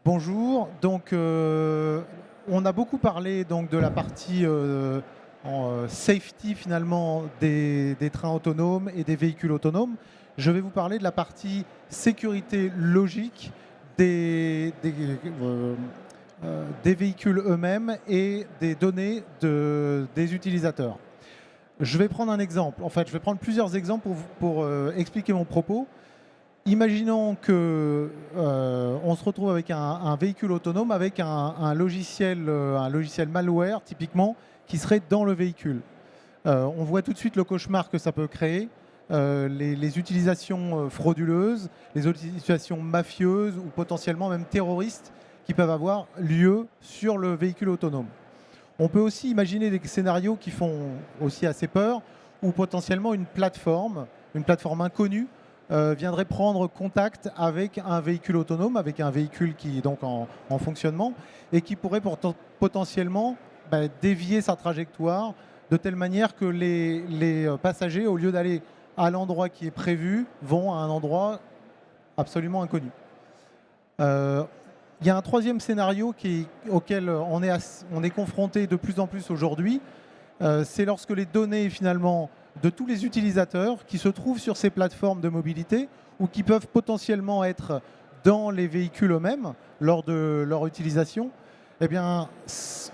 Bonjour. Donc, on a beaucoup parlé donc de la partie safety finalement des trains autonomes et des véhicules autonomes. Je vais vous parler de la partie sécurité logique des véhicules eux-mêmes et des données des utilisateurs. Je vais prendre un exemple. En fait, je vais prendre plusieurs exemples pour expliquer mon propos. Imaginons que on se retrouve avec un véhicule autonome avec un logiciel malware typiquement qui serait dans le véhicule. On voit tout de suite le cauchemar que ça peut créer, les utilisations frauduleuses, les utilisations mafieuses ou potentiellement même terroristes qui peuvent avoir lieu sur le véhicule autonome. On peut aussi imaginer des scénarios qui font aussi assez peur, où potentiellement une plateforme inconnue viendrait prendre contact avec un véhicule autonome, avec un véhicule qui est donc en fonctionnement, et qui pourrait potentiellement dévier sa trajectoire de telle manière que les passagers, au lieu d'aller à l'endroit qui est prévu, vont à un endroit absolument inconnu. Il y a un troisième scénario auquel on est confronté de plus en plus aujourd'hui, c'est lorsque les données finalement de tous les utilisateurs qui se trouvent sur ces plateformes de mobilité ou qui peuvent potentiellement être dans les véhicules eux-mêmes lors de leur utilisation, eh bien,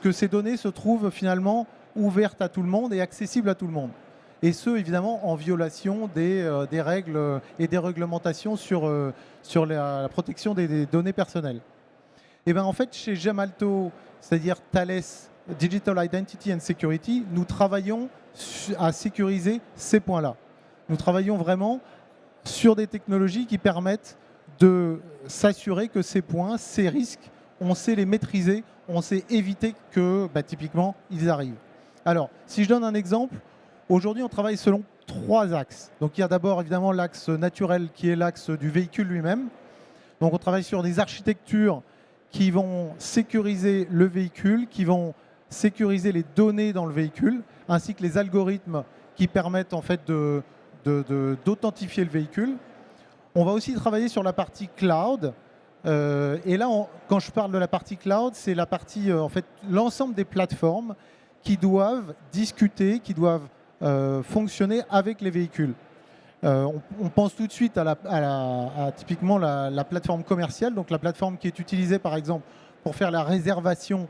que ces données se trouvent finalement ouvertes à tout le monde et accessibles à tout le monde. Et ce, évidemment, en violation des règles et des réglementations sur la protection des données personnelles. Et bien, en fait, chez Gemalto, c'est-à-dire Thales Digital Identity and Security, nous travaillons à sécuriser ces points-là. Nous travaillons vraiment sur des technologies qui permettent de s'assurer que ces points, ces risques, on sait les maîtriser, on sait éviter que, typiquement, ils arrivent. Alors, si je donne un exemple, aujourd'hui, on travaille selon 3 axes. Donc, il y a d'abord, évidemment, l'axe naturel qui est l'axe du véhicule lui-même. Donc, on travaille sur des architectures qui vont sécuriser le véhicule, qui vont sécuriser les données dans le véhicule, ainsi que les algorithmes qui permettent en fait d'authentifier le véhicule. On va aussi travailler sur la partie cloud. Et là, quand je parle de la partie cloud, c'est la partie, en fait, l'ensemble des plateformes qui doivent discuter, qui doivent fonctionner avec les véhicules. On pense tout de suite à typiquement la plateforme commerciale, donc la plateforme qui est utilisée par exemple pour faire la réservation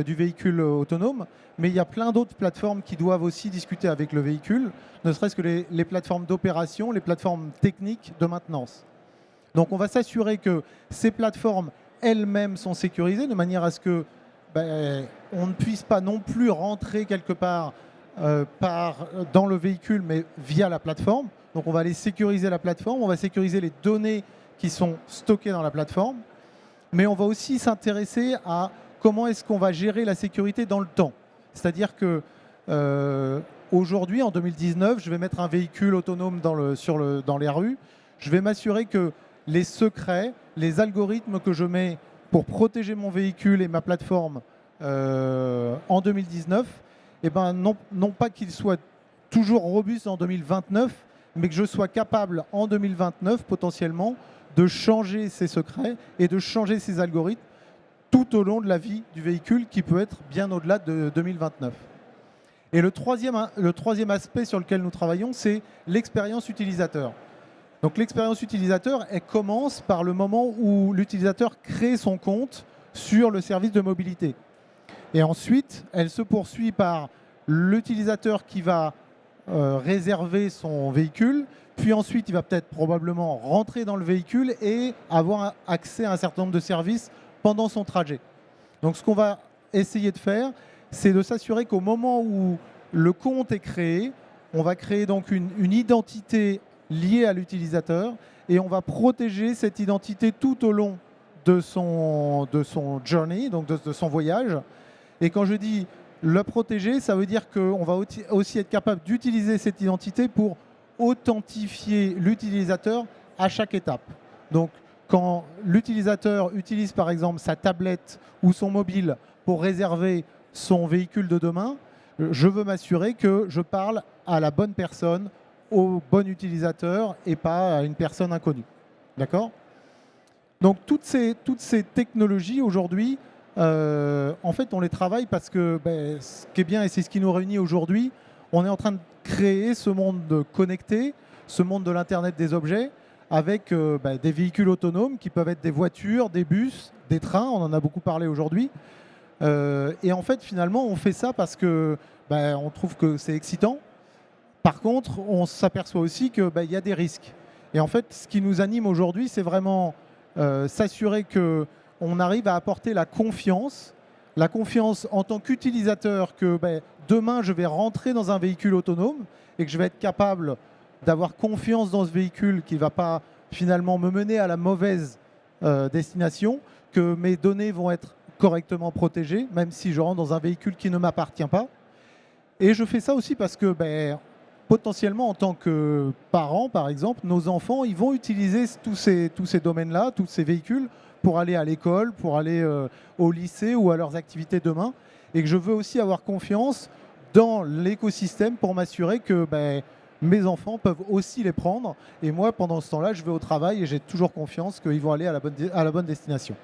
du véhicule autonome, mais il y a plein d'autres plateformes qui doivent aussi discuter avec le véhicule, ne serait-ce que les plateformes d'opération, les plateformes techniques de maintenance. Donc on va s'assurer que ces plateformes elles-mêmes sont sécurisées de manière à ce que on ne puisse pas non plus rentrer quelque part dans le véhicule, mais via la plateforme. Donc on va aller sécuriser la plateforme, on va sécuriser les données qui sont stockées dans la plateforme, mais on va aussi s'intéresser à comment est-ce qu'on va gérer la sécurité dans le temps. C'est-à-dire que aujourd'hui, en 2019, je vais mettre un véhicule autonome dans les rues, je vais m'assurer que les secrets, les algorithmes que je mets pour protéger mon véhicule et ma plateforme en 2019, non pas qu'ils soient toujours robustes en 2029, mais que je sois capable en 2029 potentiellement de changer ces secrets et de changer ces algorithmes tout au long de la vie du véhicule qui peut être bien au-delà de 2029. Et le troisième aspect sur lequel nous travaillons, c'est l'expérience utilisateur. Donc l'expérience utilisateur, elle commence par le moment où l'utilisateur crée son compte sur le service de mobilité. Et ensuite, elle se poursuit par l'utilisateur qui va réserver son véhicule, puis ensuite il va peut-être probablement rentrer dans le véhicule et avoir accès à un certain nombre de services pendant son trajet. Donc ce qu'on va essayer de faire, c'est de s'assurer qu'au moment où le compte est créé, on va créer donc une identité liée à l'utilisateur et on va protéger cette identité tout au long de son journey, donc de son voyage. Et quand je dis le protéger, ça veut dire qu'on va aussi être capable d'utiliser cette identité pour authentifier l'utilisateur à chaque étape. Donc, quand l'utilisateur utilise par exemple sa tablette ou son mobile pour réserver son véhicule de demain, je veux m'assurer que je parle à la bonne personne, au bon utilisateur et pas à une personne inconnue. D'accord ? Donc toutes ces technologies aujourd'hui, en fait, on les travaille parce que ce qui est bien, et c'est ce qui nous réunit aujourd'hui, on est en train de créer ce monde connecté, ce monde de l'Internet des objets, avec des véhicules autonomes qui peuvent être des voitures, des bus, des trains, on en a beaucoup parlé aujourd'hui. Et en fait, finalement, on fait ça parce que on trouve que c'est excitant. Par contre, on s'aperçoit aussi qu'il y a des risques. Et en fait, ce qui nous anime aujourd'hui, c'est vraiment s'assurer qu'on arrive à apporter la confiance en tant qu'utilisateur que demain, je vais rentrer dans un véhicule autonome et que je vais être capable d'avoir confiance dans ce véhicule qui ne va pas finalement me mener à la mauvaise destination, que mes données vont être correctement protégées, même si je rentre dans un véhicule qui ne m'appartient pas. Et je fais ça aussi parce que potentiellement, en tant que parents, par exemple, nos enfants, ils vont utiliser tous ces domaines-là, tous ces véhicules, pour aller à l'école, pour aller au lycée ou à leurs activités demain. Et que je veux aussi avoir confiance dans l'écosystème pour m'assurer que mes enfants peuvent aussi les prendre. Et moi, pendant ce temps-là, je vais au travail et j'ai toujours confiance qu'ils vont aller à la bonne destination.